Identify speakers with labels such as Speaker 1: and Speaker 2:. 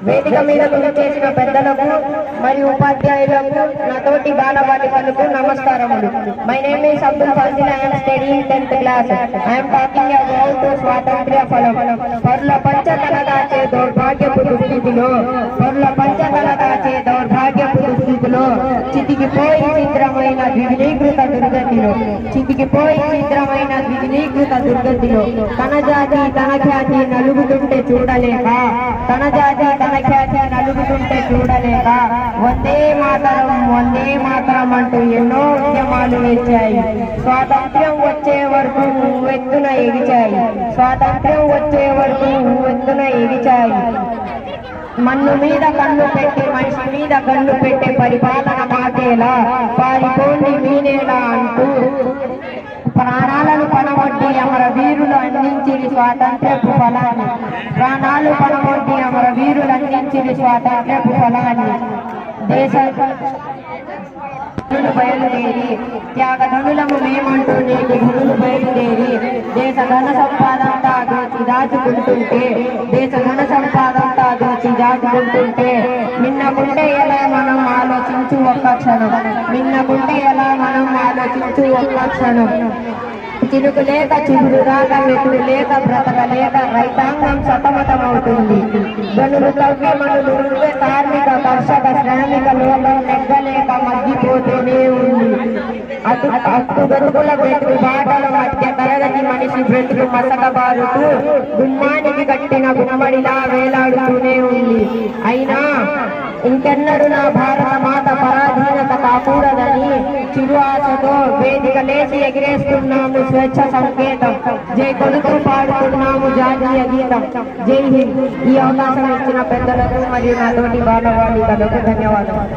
Speaker 1: వేదిక మీద చేసిన పెద్దలకు మరియు ఉపాధ్యాయులకు నాతోటి బాలబాలికలకు నమస్కారములు. My name is Abdul Fazil. I am studying 10th class. I am talking about స్వాతంత్ర్య ఫలం. పరుల పంచతల దాచే దౌర్భాగ్యపు దుస్థితిలో చితికిపోయి చిత్రమైన ద్విగుణీకృత దుర్గతిలో తన జాతి తన ఖ్యాతి నలుగుతుంటే చూడలేక వందే మాతరం అంటూ ఎన్నో ఉద్యమాలు వేచాయి. స్వాతంత్ర్యం వచ్చే వరకు ఎత్తున ఎగిచాయి. మన్ను మీద కన్ను పెట్టి మనిషి మీద కన్ను పెట్టే పరిపాలన మాటేలా పారిపోండి మీనేలా అంటూ ప్రాణాలను పనమొడ్డి అమర వీరులు అందించిరి స్వాతంత్ర్యపు ఫలాన్ని దేశ బయలుదేరి త్యాగధనులము మేమంటూ నేటి గురులు బయలుదేరి దేశ ఘన సంపాదంతా దోచి దాచుకుంటుంటే నిన్నకుంటే ఎలా మనం ఆలోచించు ఒక్క క్షణం చిరుకు లేక చిగురు రాక మెతుడు లేక బ్రతకలేక రైతాంగం సతమతమవుతుంది. గనులు తవ్వి మనులు రువ్వే కార్మిక కర్షక శ్రామిక లోకం నెగ్గలేక మగ్గిపోతూనే ఉంది. అటు గరుగుల బ్రతుకు బాటల మధ్య తరగతి మనిషి బ్రతుకు మసకబారుతూ గుమ్మానికి కట్టిన గుమ్మడిలా వేలాడుతూనే ఉంది. అయినా ఇంకెన్నడూ నా భారత మాత పరాధీనత కాకూడదని చిరు ఆశతో వేదిక లేచి ఎగిరేస్తున్నాము స్వేచ్ఛ సంకేతం. జై కొడుతూ పాడుతున్నాము జాతీయ గీతం. జై హింద్. ఈ అవకాశం ఇచ్చిన పెద్దలకు మరియు నాతోటి బాలబాలికలకు ధన్యవాదాలు.